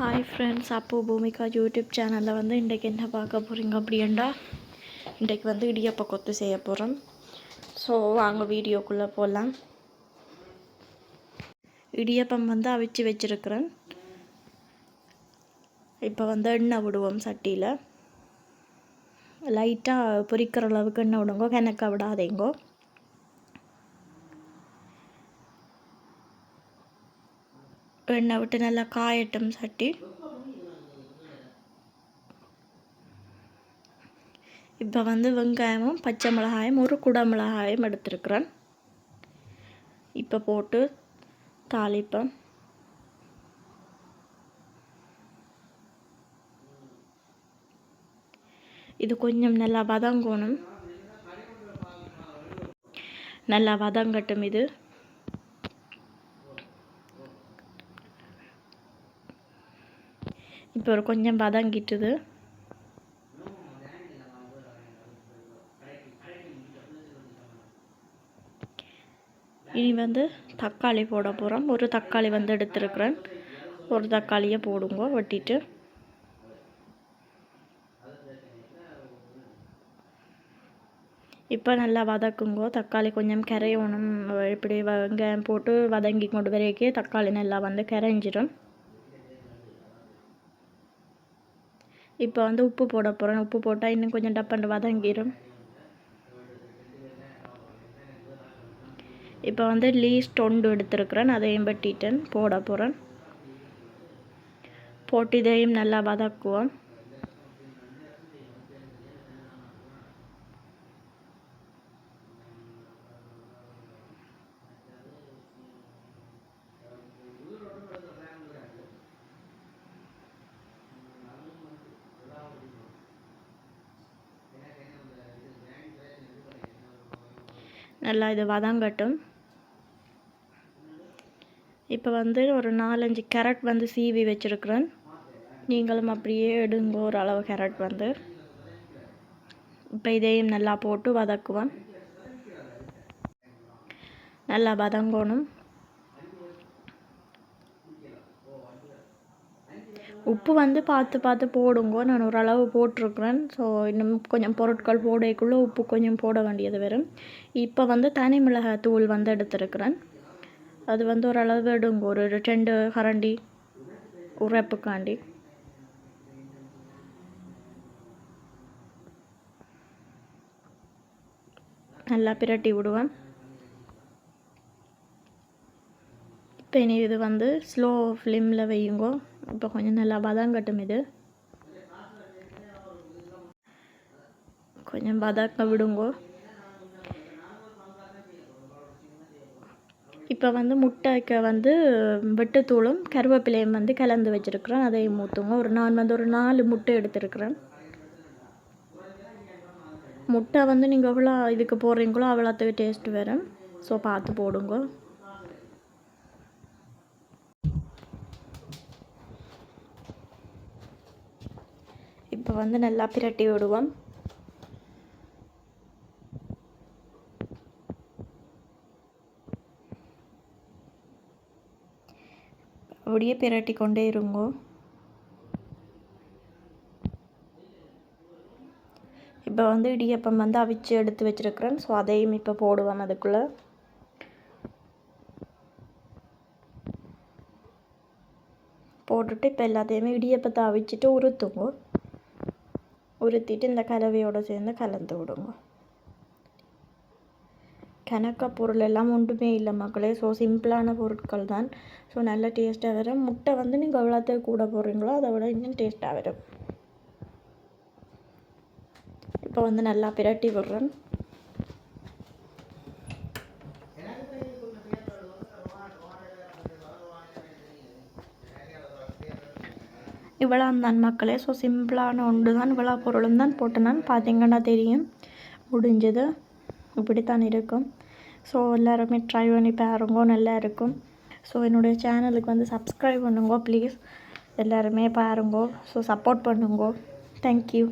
Hi friends, அப்போ Bhumika YouTube சேனலில் வந்து இன்றைக்கு என்ன பார்க்க போகிறீங்க அப்படின்னா, இன்றைக்கு வந்து இடியப்ப கொத்து செய்ய போகிறோம். ஸோ வாங்க வீடியோக்குள்ளே போகலாம். இடியப்பம் வந்து அவிச்சு வச்சுருக்கிறேன். இப்போ வந்து எண்ணெய் விடுவோம் சட்டியில். லைட்டாக பொரிக்கிற அளவுக்கு எண்ணெய் விடுங்கோ, கிணக்க விடாதேங்கோ. எண்ணெய் விட்டு நல்லா காயட்டும் சட்டி. இப்போ வந்து வெங்காயமும் பச்சை மிளகாயும் ஒரு குடை மிளகாயும் எடுத்துருக்குறேன். இப்போ போட்டு தாளிப்பேன். இது கொஞ்சம் நல்லா வதங்கணும். நல்லா வதங்கட்டும். இது இப்போ ஒரு கொஞ்சம் வதங்கிட்டுது. இனி வந்து தக்காளி போட போகிறோம். ஒரு தக்காளி வந்து எடுத்துருக்குறேன். ஒரு தக்காளியை போடுங்க வெட்டிட்டு. இப்போ நல்லா வதக்குங்கோ. தக்காளி கொஞ்சம் கரையணும். இப்படி வெங்காயம் போட்டு வதங்கி கொண்டு வரைக்கும் தக்காளி நல்லா வந்து கரைஞ்சிடும். இப்போ வந்து உப்பு போட போகிறேன். உப்பு போட்டால் இன்னும் கொஞ்சம் டப்பண்டு வதங்கிடும். இப்போ வந்து லீஸ்ட் ஒன்று எடுத்துருக்குறேன். அதையும் வெட்டிட்டேன், போட போகிறேன். போட்டு இதையும் நல்லா வதக்குவோம். நல்லா இது வதங்கட்டும். இப்போ வந்து ஒரு 4-5 கேரட் வந்து சீவி வச்சுருக்குறேன். நீங்களும் அப்படியே எடுங்க ஒரு அளவு கேரட் வந்து. இப்போ இதையும் நல்லா போட்டு வதக்குவேன். நல்லா வதங்கணும். உப்பு வந்து பார்த்து போடுங்க. நான் ஒரு அளவு போட்டிருக்கிறேன். ஸோ இன்னும் கொஞ்சம் பொருட்கள் போடக்குள்ளே உப்பு கொஞ்சம் போட வேண்டியது வரும். இப்போ வந்து தனி மிளகாய் தூள் வந்து எடுத்துருக்கிறேன். அது வந்து ஒரு அளவு எடுங்க, ஒரு 2 கரண்டி உரைப்புக்காண்டி. நல்லா பிரட்டி விடுவேன். இப்போ இனி இது வந்து ஸ்லோ ஃப்ளேமில் வையுங்கோ. இப்போ கொஞ்சம் நல்லா வதங்கட்டும். இது கொஞ்சம் வதக்க விடுங்கோ. இப்போ வந்து முட்டைக்கு வந்து வெட்டுத்தூளும் கருவேப்பிலையும் வந்து கலந்து வச்சுருக்குறேன். அதையும் ஊற்றுங்க. நான் வந்து ஒரு 4 முட்டை எடுத்துருக்குறேன். முட்டை வந்து நீங்கள் எவ்வளோ இதுக்கு போடுறீங்களோ அவ்வளோத்துக்கு டேஸ்ட் வரும். ஸோ பார்த்து போடுங்க. இப்போ வந்து நல்லா பிரட்டி விடுவோம். அப்படியே பிரட்டி கொண்டே இருங்கோ. இப்போ வந்து இடியப்பம் வந்து அவிச்சு எடுத்து வச்சுருக்கிறேன். ஸோ அதையும் இப்போ போடுவேன் அதுக்குள்ளே. போட்டுட்டு இப்போ எல்லாத்தையுமே இடியப்பத்தை அவிச்சிட்டு உருத்துங்க. உருத்திட்டு இந்த கலவையோடு சேர்ந்து கலந்து விடுங்க. கணக்க பொருள் எல்லாம் ஒன்றுமே இல்லை மக்களே. ஸோ சிம்பிளான பொருட்கள் தான். ஸோ நல்ல டேஸ்ட்டாக வரும். முட்டை வந்து நீங்கள் எவ்வளோத்துக்கு கூட போடுறீங்களோ அதை விட இன்னும் டேஸ்ட்டாக வரும். இப்போ வந்து நல்லா பிரட்டி விடுறேன். இவ்வளோ தான் மக்களே. ஸோ சிம்பிளான ஒன்று தான். இவ்வளோ பொருளும் தான் போட்டேனான்னு பார்த்தீங்கன்னா தெரியும். முடிஞ்சது இப்படித்தான் இருக்கும். ஸோ எல்லாருமே ட்ரை பண்ணி பாருங்க, நல்லா இருக்கும். ஸோ என்னுடைய சேனலுக்கு வந்து சப்ஸ்கிரைப் பண்ணுங்க ப்ளீஸ். எல்லாருமே பாருங்க. ஸோ சப்போர்ட் பண்ணுங்க. தேங்க்யூ.